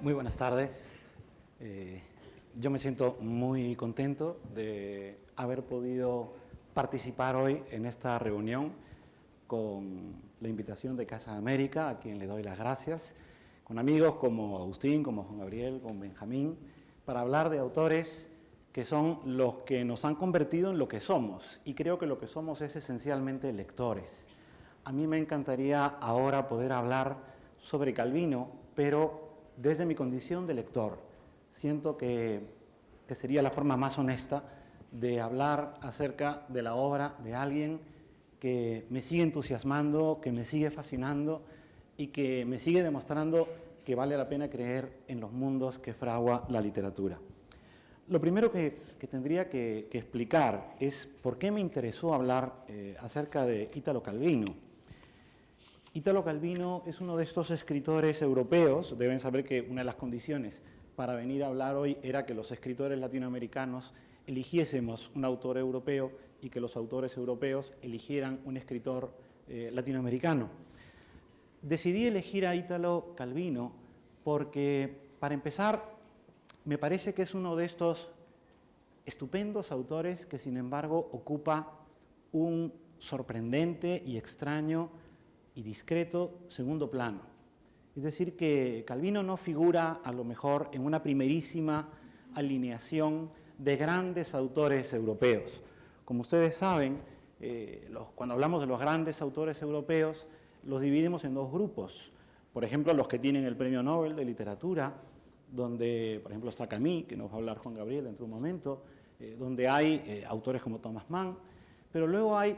Muy buenas tardes. Yo me siento muy contento de haber podido participar hoy en esta reunión con la invitación de Casa América, a quien le doy las gracias, con amigos como Agustín, como Juan Gabriel, con Benjamín, para hablar de autores que son los que nos han convertido en lo que somos, y creo que lo que somos es esencialmente lectores. A mí me encantaría ahora poder hablar sobre Calvino, pero desde mi condición de lector. Siento que sería la forma más honesta de hablar acerca de la obra de alguien que me sigue entusiasmando, que me sigue fascinando y que me sigue demostrando que vale la pena creer en los mundos que fragua la literatura. Lo primero que tendría que explicar es por qué me interesó hablar acerca de Italo Calvino. Italo Calvino es uno de estos escritores europeos. Deben saber que una de las condiciones para venir a hablar hoy era que los escritores latinoamericanos eligiésemos un autor europeo y que los autores europeos eligieran un escritor latinoamericano. Decidí elegir a Italo Calvino porque, para empezar, me parece que es uno de estos estupendos autores que, sin embargo, ocupa un sorprendente y extraño y discreto segundo plano. Es decir, que Calvino no figura, a lo mejor, en una primerísima alineación de grandes autores europeos. Como ustedes saben, cuando hablamos de los grandes autores europeos, los dividimos en dos grupos. Por ejemplo, los que tienen el Premio Nobel de Literatura, donde, por ejemplo, está Camus, que nos va a hablar Juan Gabriel dentro de un momento, donde hay autores como Thomas Mann, pero luego hay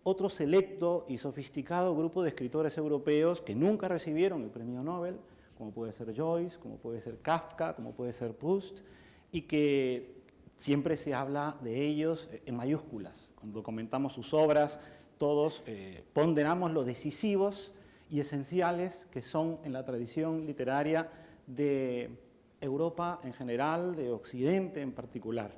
otro selecto y sofisticado grupo de escritores europeos que nunca recibieron el Premio Nobel, como puede ser Joyce, como puede ser Kafka, como puede ser Proust, y que siempre se habla de ellos en mayúsculas. Cuando comentamos sus obras, todos ponderamos lo decisivos y esenciales que son en la tradición literaria de Europa en general, de Occidente en particular.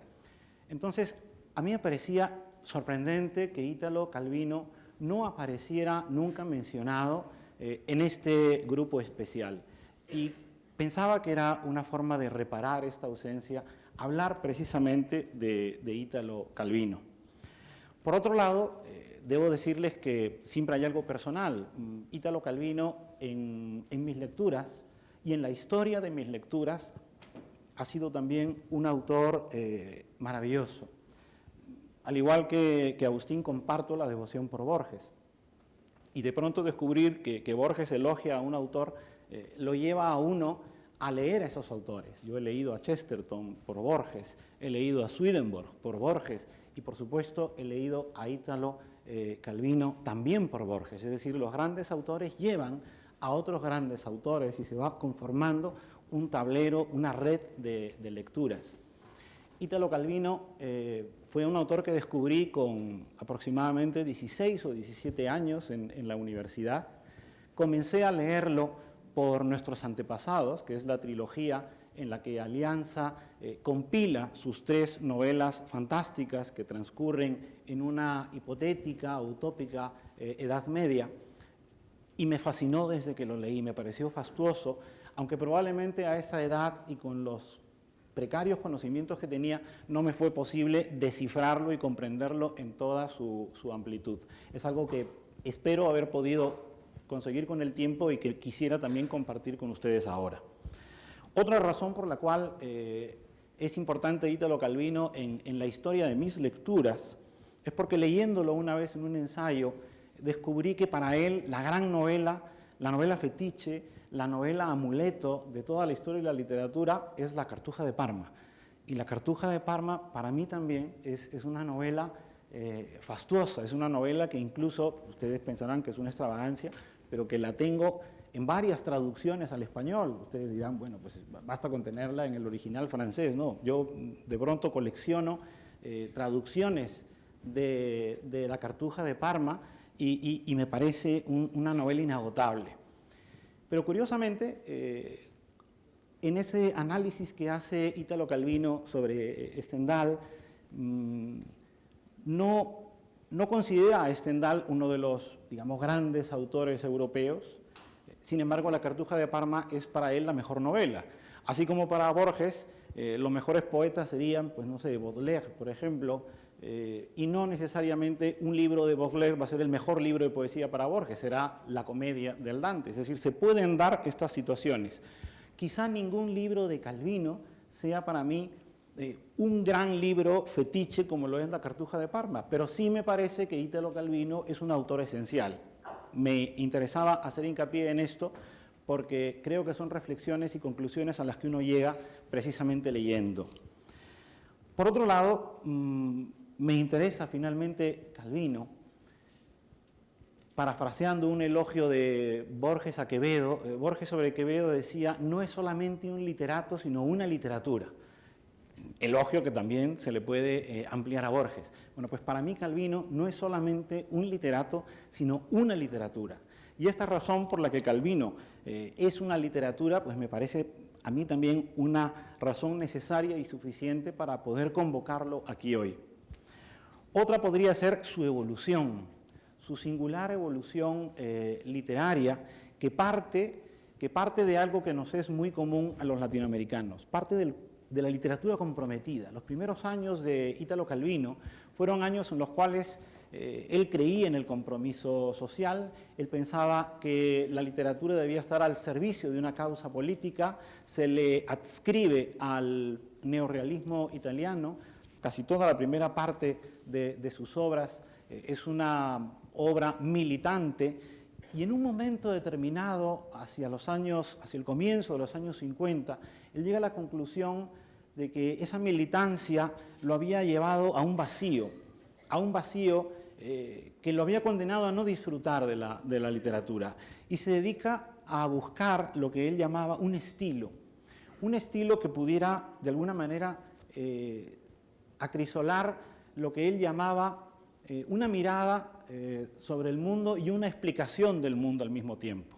Entonces, a mí me parecía sorprendente que Italo Calvino no apareciera nunca mencionado en este grupo especial. Y pensaba que era una forma de reparar esta ausencia, hablar precisamente de Italo Calvino. Por otro lado, debo decirles que siempre hay algo personal. Italo Calvino, en mis lecturas y en la historia de mis lecturas, ha sido también un autor maravilloso. Al igual que Agustín, comparto la devoción por Borges. Y de pronto descubrir que Borges elogia a un autor lo lleva a uno a leer a esos autores. Yo he leído a Chesterton por Borges, he leído a Swedenborg por Borges y, por supuesto, he leído a Italo Calvino también por Borges. Es decir, los grandes autores llevan a otros grandes autores y se va conformando un tablero, una red de lecturas. Italo Calvino fue un autor que descubrí con aproximadamente 16 o 17 años en la universidad. Comencé a leerlo por Nuestros Antepasados, que es la trilogía en la que Alianza compila sus 3 novelas fantásticas que transcurren en una hipotética, utópica Edad Media, y me fascinó desde que lo leí, me pareció fastuoso, aunque probablemente a esa edad y con los precarios conocimientos que tenía, no me fue posible descifrarlo y comprenderlo en toda su amplitud. Es algo que espero haber podido conseguir con el tiempo y que quisiera también compartir con ustedes ahora. Otra razón por la cual es importante Italo Calvino en la historia de mis lecturas es porque, leyéndolo una vez en un ensayo, descubrí que para él la gran novela, la novela fetiche, la novela amuleto de toda la historia de la literatura es La Cartuja de Parma. Y La Cartuja de Parma, para mí también, es una novela fastuosa, es una novela que incluso, ustedes pensarán que es una extravagancia, pero que la tengo en varias traducciones al español. Ustedes dirán, bueno, pues basta con tenerla en el original francés. No, yo de pronto colecciono traducciones de La Cartuja de Parma y me parece una novela inagotable. Pero curiosamente, en ese análisis que hace Italo Calvino sobre Stendhal, no considera a Stendhal uno de los, digamos, grandes autores europeos, sin embargo, La Cartuja de Parma es para él la mejor novela. Así como para Borges, los mejores poetas serían, pues no sé, Baudelaire, por ejemplo, y no necesariamente un libro de Baudelaire va a ser el mejor libro de poesía para Borges, será la comedia del Dante. Es decir, se pueden dar estas situaciones. Quizá ningún libro de Calvino sea para mí un gran libro fetiche como lo es La Cartuja de Parma, pero sí me parece que Italo Calvino es un autor esencial. Me interesaba hacer hincapié en esto porque creo que son reflexiones y conclusiones a las que uno llega precisamente leyendo. Por otro lado, me interesa finalmente Calvino, parafraseando un elogio de Borges a Quevedo. Borges sobre Quevedo decía, no es solamente un literato, sino una literatura. Elogio que también se le puede ampliar a Borges. Bueno, pues para mí Calvino no es solamente un literato, sino una literatura. Y esta razón por la que Calvino es una literatura, pues me parece a mí también una razón necesaria y suficiente para poder convocarlo aquí hoy. Otra podría ser su evolución, su singular evolución literaria que parte de algo que nos es muy común a los latinoamericanos, parte de la literatura comprometida. Los primeros años de Italo Calvino fueron años en los cuales él creía en el compromiso social, él pensaba que la literatura debía estar al servicio de una causa política, se le adscribe al neorrealismo italiano, casi toda la primera parte de sus obras es una obra militante, y en un momento determinado, hacia el comienzo de los años 50, él llega a la conclusión de que esa militancia lo había llevado a un vacío que lo había condenado a no disfrutar de la literatura, y se dedica a buscar lo que él llamaba un estilo que pudiera de alguna manera acrisolar lo que él llamaba una mirada sobre el mundo y una explicación del mundo al mismo tiempo.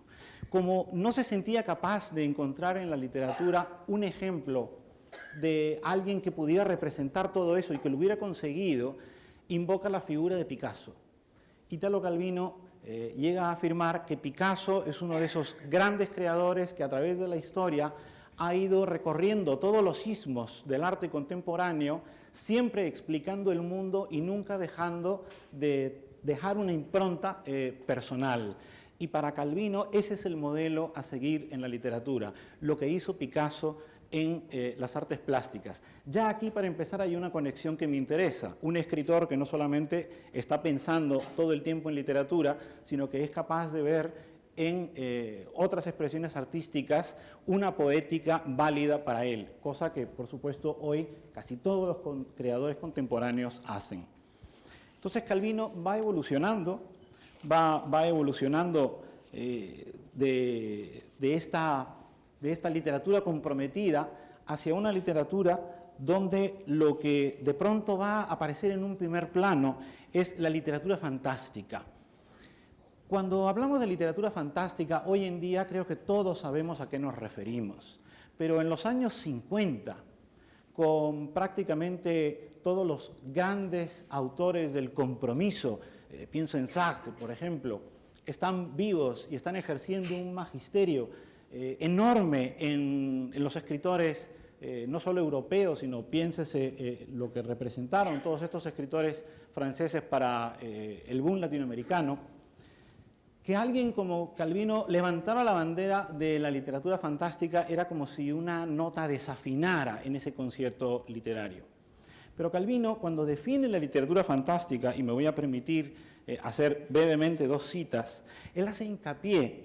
Como no se sentía capaz de encontrar en la literatura un ejemplo de alguien que pudiera representar todo eso y que lo hubiera conseguido, invoca la figura de Picasso. Italo Calvino llega a afirmar que Picasso es uno de esos grandes creadores que a través de la historia ha ido recorriendo todos los ismos del arte contemporáneo, siempre explicando el mundo y nunca dejando de dejar una impronta personal. Y para Calvino ese es el modelo a seguir en la literatura, lo que hizo Picasso en las artes plásticas. Ya aquí, para empezar, hay una conexión que me interesa. Un escritor que no solamente está pensando todo el tiempo en literatura, sino que es capaz de ver en otras expresiones artísticas una poética válida para él, cosa que, por supuesto, hoy casi todos los creadores contemporáneos hacen. Entonces, Calvino va evolucionando de esta literatura comprometida hacia una literatura donde lo que de pronto va a aparecer en un primer plano es la literatura fantástica. Cuando hablamos de literatura fantástica, hoy en día creo que todos sabemos a qué nos referimos, pero en los años 50, con prácticamente todos los grandes autores del compromiso, pienso en Sartre, por ejemplo, están vivos y están ejerciendo un magisterio enorme en los escritores, no solo europeos, sino piénsese lo que representaron todos estos escritores franceses para el boom latinoamericano. Que alguien como Calvino levantara la bandera de la literatura fantástica era como si una nota desafinara en ese concierto literario. Pero Calvino, cuando define la literatura fantástica, y me voy a permitir hacer brevemente dos citas, él hace hincapié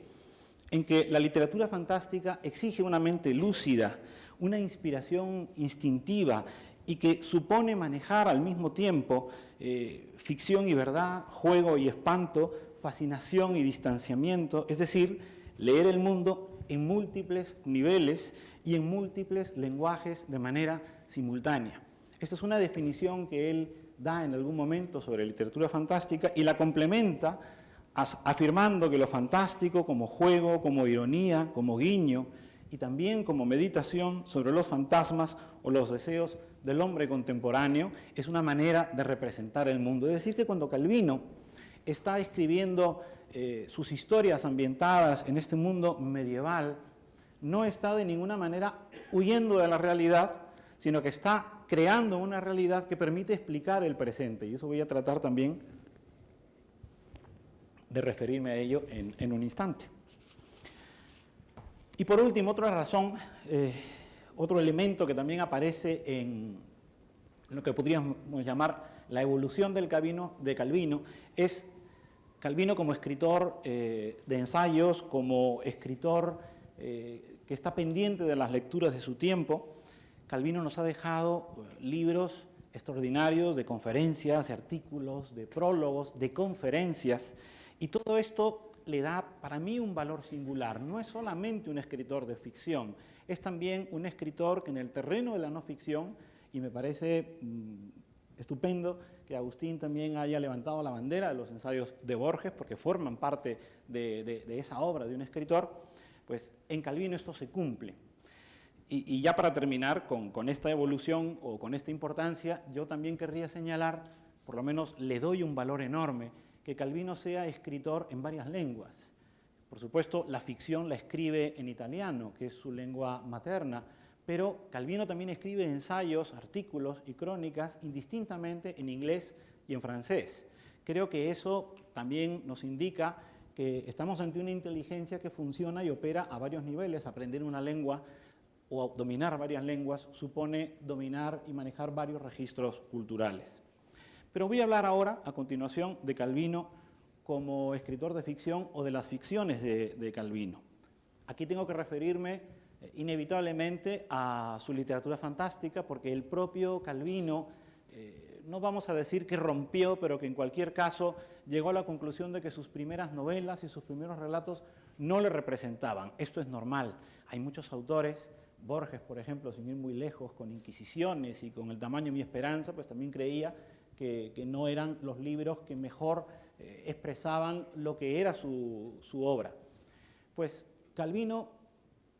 en que la literatura fantástica exige una mente lúcida, una inspiración instintiva, y que supone manejar al mismo tiempo ficción y verdad, juego y espanto, fascinación y distanciamiento, es decir, leer el mundo en múltiples niveles y en múltiples lenguajes de manera simultánea. Esta es una definición que él da en algún momento sobre literatura fantástica y la complementa afirmando que lo fantástico como juego, como ironía, como guiño y también como meditación sobre los fantasmas o los deseos del hombre contemporáneo es una manera de representar el mundo. Es decir, que cuando Calvino está escribiendo sus historias ambientadas en este mundo medieval, no está de ninguna manera huyendo de la realidad, sino que está creando una realidad que permite explicar el presente. Y eso voy a tratar también de referirme a ello en un instante. Y por último, otra razón, otro elemento que también aparece en lo que podríamos llamar la evolución del Calvino, es Calvino como escritor de ensayos, como escritor que está pendiente de las lecturas de su tiempo. Calvino nos ha dejado libros extraordinarios de conferencias, de artículos, de prólogos, de conferencias, y todo esto le da para mí un valor singular. No es solamente un escritor de ficción, es también un escritor que en el terreno de la no ficción, y me parece estupendo que Agustín también haya levantado la bandera de los ensayos de Borges, porque forman parte de esa obra de un escritor, pues en Calvino esto se cumple. Y ya para terminar con esta evolución o con esta importancia, yo también querría señalar, por lo menos le doy un valor enorme, que Calvino sea escritor en varias lenguas. Por supuesto, la ficción la escribe en italiano, que es su lengua materna, pero Calvino también escribe ensayos, artículos y crónicas indistintamente en inglés y en francés. Creo que eso también nos indica que estamos ante una inteligencia que funciona y opera a varios niveles. Aprender una lengua o dominar varias lenguas supone dominar y manejar varios registros culturales. Pero voy a hablar ahora, a continuación, de Calvino como escritor de ficción o de las ficciones de Calvino. Aquí tengo que referirme inevitablemente a su literatura fantástica, porque el propio Calvino, no vamos a decir que rompió, pero que en cualquier caso llegó a la conclusión de que sus primeras novelas y sus primeros relatos no le representaban. Esto es normal. Hay muchos autores, Borges, por ejemplo, sin ir muy lejos, con Inquisiciones y con El tamaño de mi esperanza, pues también creía que no eran los libros que mejor expresaban lo que era su obra. Pues Calvino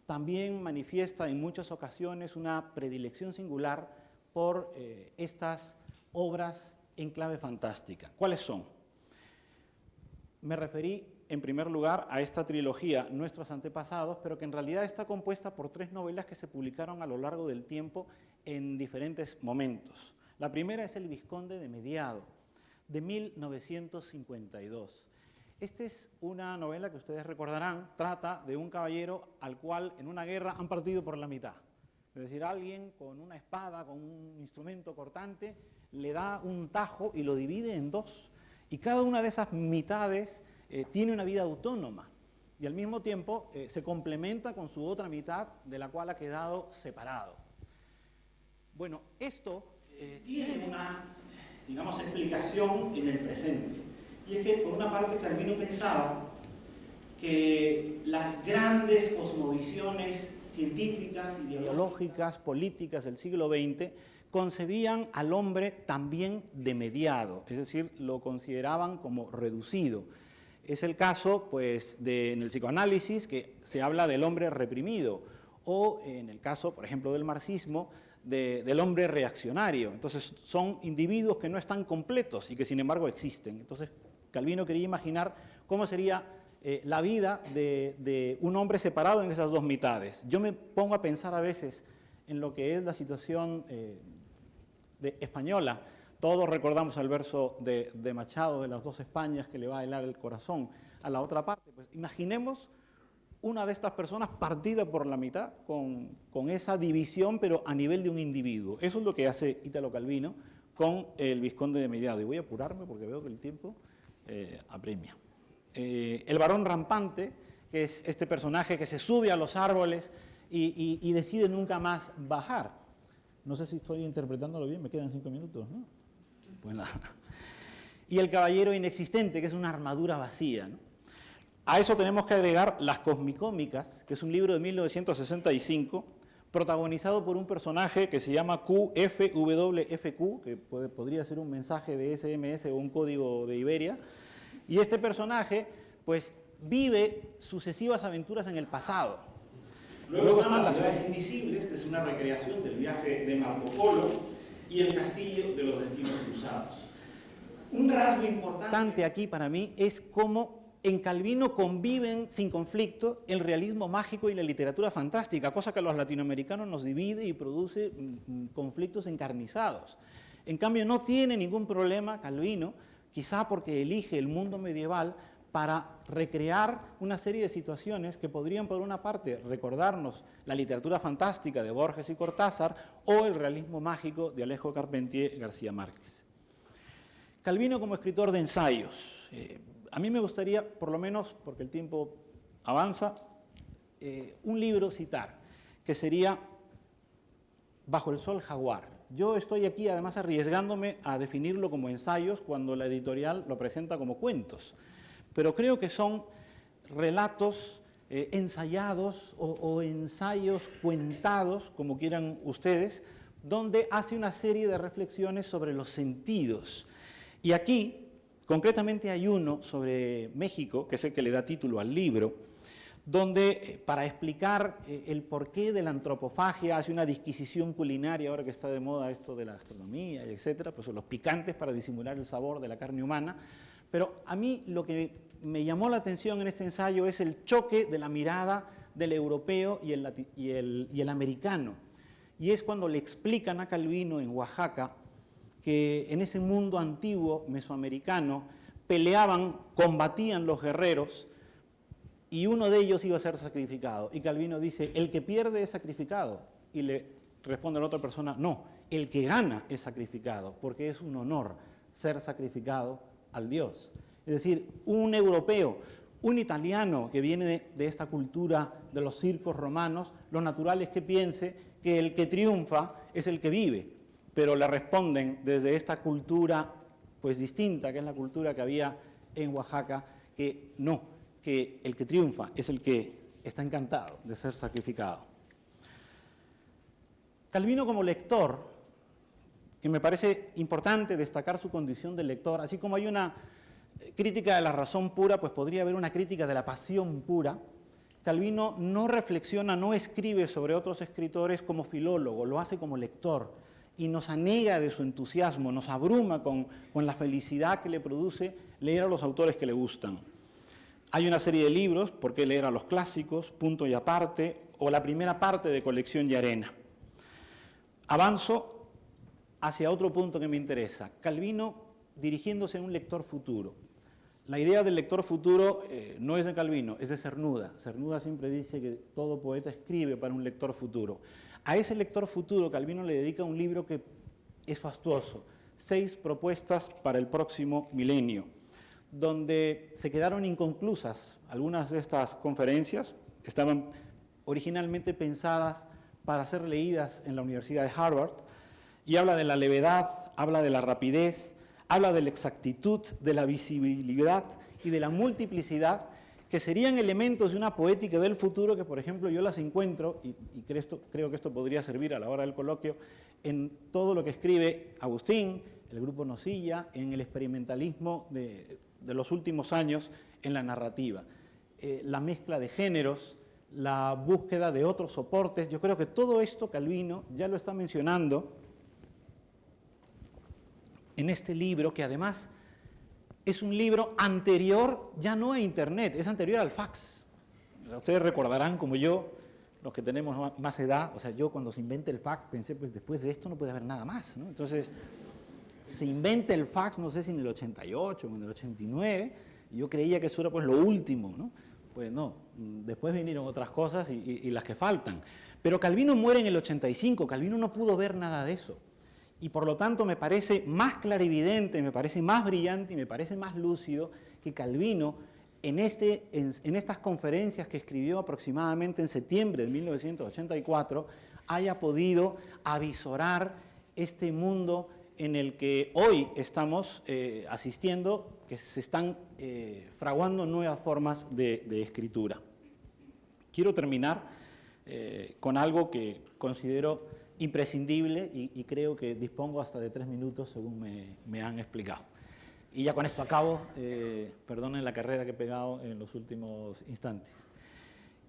también manifiesta en muchas ocasiones una predilección singular por estas obras en clave fantástica. ¿Cuáles son? Me referí en primer lugar a esta trilogía, Nuestros antepasados, pero que en realidad está compuesta por 3 novelas que se publicaron a lo largo del tiempo en diferentes momentos. La primera es El Vizconde de Mediado, de 1952. Esta es una novela que ustedes recordarán, trata de un caballero al cual en una guerra han partido por la mitad. Es decir, alguien con una espada, con un instrumento cortante, le da un tajo y lo divide en 2. Y cada una de esas mitades tiene una vida autónoma y al mismo tiempo se complementa con su otra mitad, de la cual ha quedado separado. Bueno, esto tiene una, digamos, explicación en el presente. Y es que, por una parte, Calvino pensaba que las grandes cosmovisiones científicas, ideológicas, políticas del siglo XX concebían al hombre también de mediado, es decir, lo consideraban como reducido. Es el caso, pues, en el psicoanálisis, que se habla del hombre reprimido, o en el caso, por ejemplo, del marxismo, del hombre reaccionario. Entonces, son individuos que no están completos y que, sin embargo, existen. Entonces, Calvino quería imaginar cómo sería la vida de un hombre separado en esas 2 mitades. Yo me pongo a pensar a veces en lo que es la situación española. Todos recordamos el verso de Machado, de las 2 Españas, que le va a helar el corazón a la otra parte. Pues imaginemos una de estas personas partida por la mitad, con esa división, pero a nivel de un individuo. Eso es lo que hace Italo Calvino con El Vizconde de Mediado. Y voy a apurarme porque veo que el tiempo apremia. El varón rampante, que es este personaje que se sube a los árboles y decide nunca más bajar. No sé si estoy interpretándolo bien, me quedan 5 minutos, ¿no? Pues nada. Y el caballero inexistente, que es una armadura vacía, ¿no? A eso tenemos que agregar Las Cosmicómicas, que es un libro de 1965, protagonizado por un personaje que se llama QFWFQ, que podría ser un mensaje de SMS o un código de Iberia. Y este personaje, pues, vive sucesivas aventuras en el pasado. Luego están Las Ciudades Invisibles, que es una recreación del viaje de Marco Polo, y El Castillo de los Destinos Cruzados. Un rasgo importante aquí para mí es cómo en Calvino conviven sin conflicto el realismo mágico y la literatura fantástica, cosa que a los latinoamericanos nos divide y produce conflictos encarnizados. En cambio, no tiene ningún problema Calvino, quizá porque elige el mundo medieval para recrear una serie de situaciones que podrían, por una parte, recordarnos la literatura fantástica de Borges y Cortázar o el realismo mágico de Alejo Carpentier y García Márquez. Calvino como escritor de ensayos. A mí me gustaría, por lo menos, porque el tiempo avanza, un libro citar, que sería Bajo el sol jaguar. Yo estoy aquí, además, arriesgándome a definirlo como ensayos cuando la editorial lo presenta como cuentos. Pero creo que son relatos ensayados o ensayos cuentados, como quieran ustedes, donde hace una serie de reflexiones sobre los sentidos. Y aquí, concretamente, hay uno sobre México, que es el que le da título al libro, donde, para explicar el porqué de la antropofagia, hace una disquisición culinaria, ahora que está de moda esto de la gastronomía, etcétera, pues son los picantes para disimular el sabor de la carne humana. Pero a mí lo que me llamó la atención en este ensayo es el choque de la mirada del europeo y el americano. Y es cuando le explican a Calvino en Oaxaca que en ese mundo antiguo mesoamericano peleaban, combatían los guerreros y uno de ellos iba a ser sacrificado. Y Calvino dice, el que pierde es sacrificado. Y le responde a la otra persona, no, el que gana es sacrificado, porque es un honor ser sacrificado al Dios. Es decir, un europeo, un italiano que viene de esta cultura de los circos romanos, lo natural es que piense que el que triunfa es el que vive, pero le responden desde esta cultura pues distinta, que es la cultura que había en Oaxaca, que no, que el que triunfa es el que está encantado de ser sacrificado. Calvino como lector, que me parece importante destacar su condición de lector, así como hay una crítica de la razón pura, pues podría haber una crítica de la pasión pura. Calvino no reflexiona, no escribe sobre otros escritores como filólogo, lo hace como lector y nos anega de su entusiasmo, nos abruma con la felicidad que le produce leer a los autores que le gustan. Hay una serie de libros, ¿Por qué leer a los clásicos?, Punto y aparte, o la primera parte de Colección y Arena. Avanzo hacia otro punto que me interesa. Calvino dirigiéndose a un lector futuro. La idea del lector futuro no es de Calvino, es de Cernuda. Cernuda siempre dice que todo poeta escribe para un lector futuro. A ese lector futuro Calvino le dedica un libro que es fastuoso, 6 propuestas para el próximo milenio, donde se quedaron inconclusas algunas de estas conferencias, estaban originalmente pensadas para ser leídas en la Universidad de Harvard, y habla de la levedad, habla de la rapidez, habla de la exactitud, de la visibilidad y de la multiplicidad, que serían elementos de una poética del futuro que, por ejemplo, yo las encuentro, y creo que esto podría servir a la hora del coloquio, en todo lo que escribe Agustín, el grupo Nosilla, en el experimentalismo de los últimos años en la narrativa. La mezcla de géneros, la búsqueda de otros soportes, yo creo que todo esto Calvino ya lo está mencionando en este libro, que además es un libro anterior ya no a Internet, es anterior al fax. Ustedes recordarán, como yo, los que tenemos más edad, o sea, yo cuando se inventa el fax pensé, pues después de esto no puede haber nada más, ¿no? Entonces, se inventa el fax, no sé si en el 88 o en el 89, y yo creía que eso era pues lo último, ¿no? Pues no, después vinieron otras cosas y las que faltan. Pero Calvino muere en el 85, Calvino no pudo ver nada de eso. Y por lo tanto me parece más clarividente, me parece más brillante y me parece más lúcido que Calvino en estas conferencias que escribió aproximadamente en septiembre de 1984 haya podido avisorar este mundo en el que hoy estamos asistiendo, que se están fraguando nuevas formas de escritura. Quiero terminar con algo que considero imprescindible y creo que dispongo hasta de 3 minutos según me han explicado. Y ya con esto acabo, perdonen la carrera que he pegado en los últimos instantes.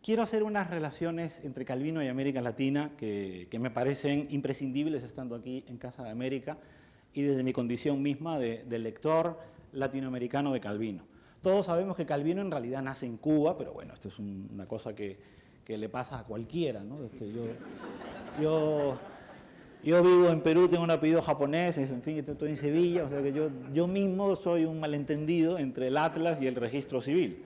Quiero hacer unas relaciones entre Calvino y América Latina que me parecen imprescindibles estando aquí en Casa de América y desde mi condición misma de lector latinoamericano de Calvino. Todos sabemos que Calvino en realidad nace en Cuba, pero bueno, esto es una cosa que le pasa a cualquiera, ¿no? Yo vivo en Perú, tengo un apellido japonés, en fin, estoy en Sevilla, o sea que yo mismo soy un malentendido entre el Atlas y el registro civil.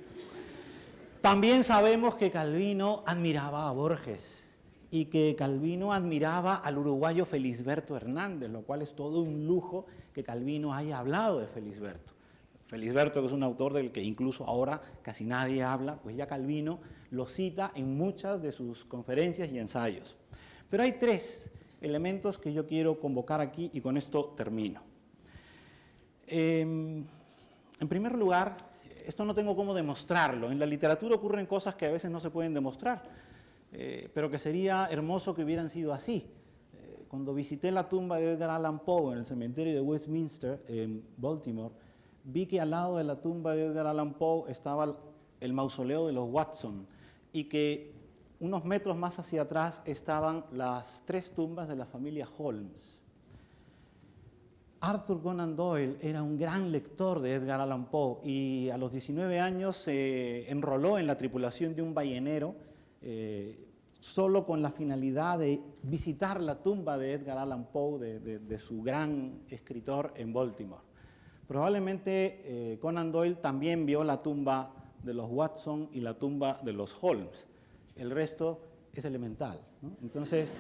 También sabemos que Calvino admiraba a Borges y que Calvino admiraba al uruguayo Felisberto Hernández, lo cual es todo un lujo que Calvino haya hablado de Felisberto. Felisberto, que es un autor del que incluso ahora casi nadie habla, pues ya Calvino lo cita en muchas de sus conferencias y ensayos. Pero hay tres elementos que yo quiero convocar aquí y con esto termino. En primer lugar, esto no tengo cómo demostrarlo. En la literatura ocurren cosas que a veces no se pueden demostrar, pero que sería hermoso que hubieran sido así. Cuando visité la tumba de Edgar Allan Poe en el cementerio de Westminster, en Baltimore, vi que al lado de la tumba de Edgar Allan Poe estaba el mausoleo de los Watson y que unos metros más hacia atrás estaban las tres tumbas de la familia Holmes. Arthur Conan Doyle era un gran lector de Edgar Allan Poe y a los 19 años se enroló en la tripulación de un ballenero solo con la finalidad de visitar la tumba de Edgar Allan Poe, de su gran escritor en Baltimore. Probablemente Conan Doyle también vio la tumba de los Watson y la tumba de los Holmes. El resto es elemental, ¿no? Entonces,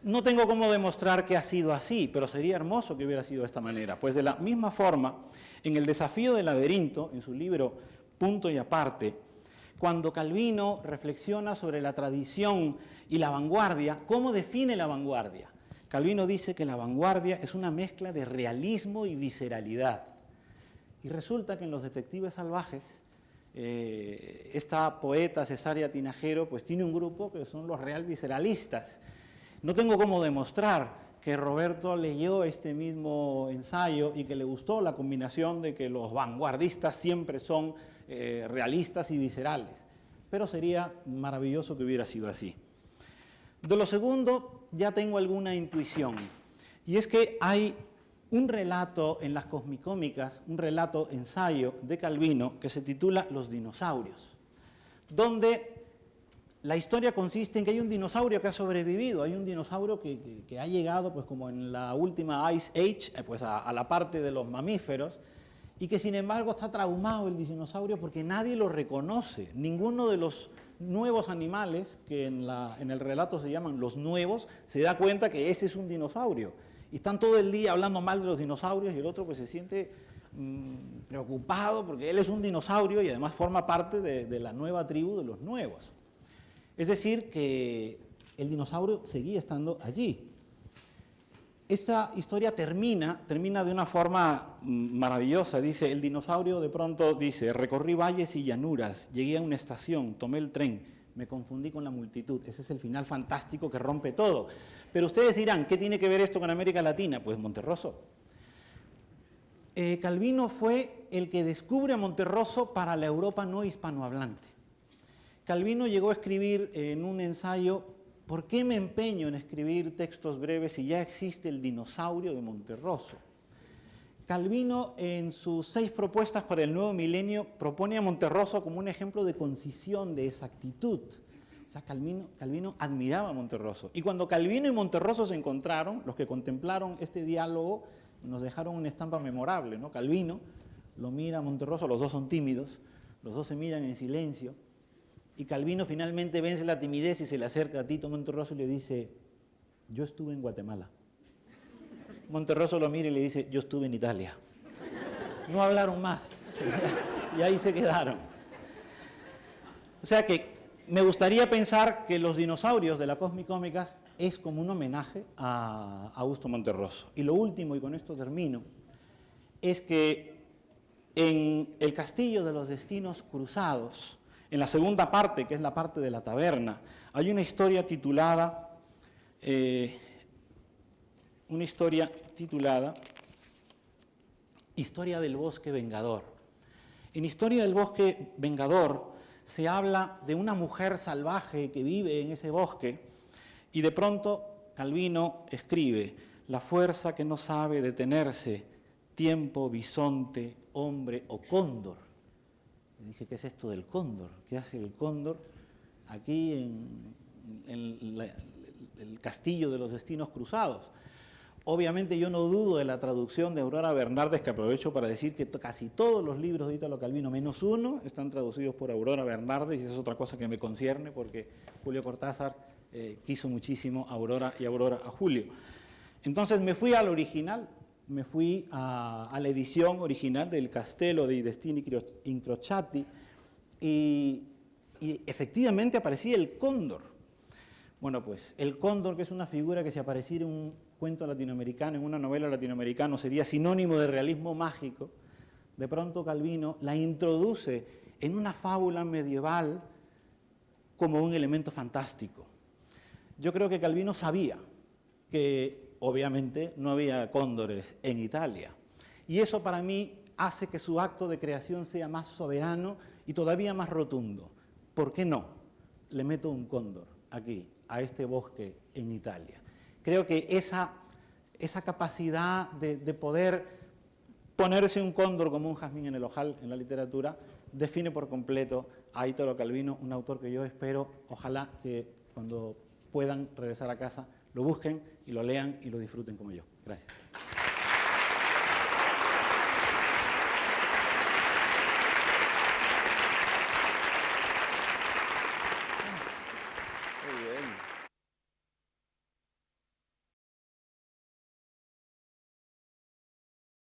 no tengo cómo demostrar que ha sido así, pero sería hermoso que hubiera sido de esta manera. Pues de la misma forma, en El desafío del laberinto, en su libro Punto y Aparte, cuando Calvino reflexiona sobre la tradición y la vanguardia, ¿cómo define la vanguardia? Calvino dice que la vanguardia es una mezcla de realismo y visceralidad. Y resulta que en Los detectives salvajes, esta poeta Cesárea Tinajero pues tiene un grupo que son los real visceralistas. No tengo cómo demostrar que Roberto leyó este mismo ensayo y que le gustó la combinación de que los vanguardistas siempre son realistas y viscerales, pero sería maravilloso que hubiera sido así. De lo segundo, ya tengo alguna intuición, y es que hay un relato en las Cosmicómicas, un relato ensayo de Calvino que se titula Los dinosaurios, donde la historia consiste en que hay un dinosaurio que ha sobrevivido, hay un dinosaurio que ha llegado, pues como en la última Ice Age, pues a la parte de los mamíferos, y que sin embargo está traumado el dinosaurio porque nadie lo reconoce. Ninguno de los nuevos animales, que en el relato se llaman los nuevos, se da cuenta que ese es un dinosaurio. Y están todo el día hablando mal de los dinosaurios y el otro pues se siente preocupado porque él es un dinosaurio y además forma parte de la nueva tribu de los nuevos. Es decir, que el dinosaurio seguía estando allí. Esta historia termina de una forma maravillosa. Dice, el dinosaurio de pronto dice, recorrí valles y llanuras, llegué a una estación, tomé el tren, me confundí con la multitud. Ese es el final fantástico que rompe todo. Pero ustedes dirán, ¿qué tiene que ver esto con América Latina? Pues Monterroso. Calvino fue el que descubre a Monterroso para la Europa no hispanohablante. Calvino llegó a escribir en un ensayo, ¿por qué me empeño en escribir textos breves si ya existe el dinosaurio de Monterroso? Calvino, en sus 6 propuestas para el nuevo milenio, propone a Monterroso como un ejemplo de concisión, de exactitud. O sea, Calvino admiraba a Monterroso. Y cuando Calvino y Monterroso se encontraron, los que contemplaron este diálogo nos dejaron una estampa memorable, ¿no? Calvino lo mira a Monterroso, los dos son tímidos, los dos se miran en silencio, y Calvino finalmente vence la timidez y se le acerca a Tito Monterroso y le dice, yo estuve en Guatemala. Monterroso lo mira y le dice, yo estuve en Italia. No hablaron más, y ahí se quedaron. O sea que me gustaría pensar que Los dinosaurios de la Cosmicómicas es como un homenaje a Augusto Monterroso. Y lo último, y con esto termino, es que en El castillo de los destinos cruzados, en la segunda parte, que es la parte de la taberna, hay una historia titulada Historia del bosque vengador. En Historia del bosque vengador se habla de una mujer salvaje que vive en ese bosque y de pronto Calvino escribe, la fuerza que no sabe detenerse, tiempo, bisonte, hombre o cóndor. Y dije, ¿qué es esto del cóndor? ¿Qué hace el cóndor aquí en el castillo de los destinos cruzados? Obviamente yo no dudo de la traducción de Aurora Bernardes, que aprovecho para decir que casi todos los libros de Italo Calvino, menos uno, están traducidos por Aurora Bernardes, y esa es otra cosa que me concierne, porque Julio Cortázar quiso muchísimo a Aurora y Aurora a Julio. Entonces me fui al original, me fui a la edición original del Castello dei Destini Incrociati, y efectivamente aparecía el cóndor. Bueno, pues el cóndor, que es una figura que si apareciera en un cuento latinoamericano, en una novela latinoamericana, sería sinónimo de realismo mágico, de pronto Calvino la introduce en una fábula medieval como un elemento fantástico. Yo creo que Calvino sabía que obviamente no había cóndores en Italia, y eso para mí hace que su acto de creación sea más soberano y todavía más rotundo. ¿Por qué no? Le meto un cóndor aquí, a este bosque en Italia. Creo que esa capacidad de poder ponerse un cóndor como un jazmín en el ojal en la literatura define por completo a Italo Calvino, un autor que yo espero, ojalá que cuando puedan regresar a casa lo busquen y lo lean y lo disfruten como yo. Gracias.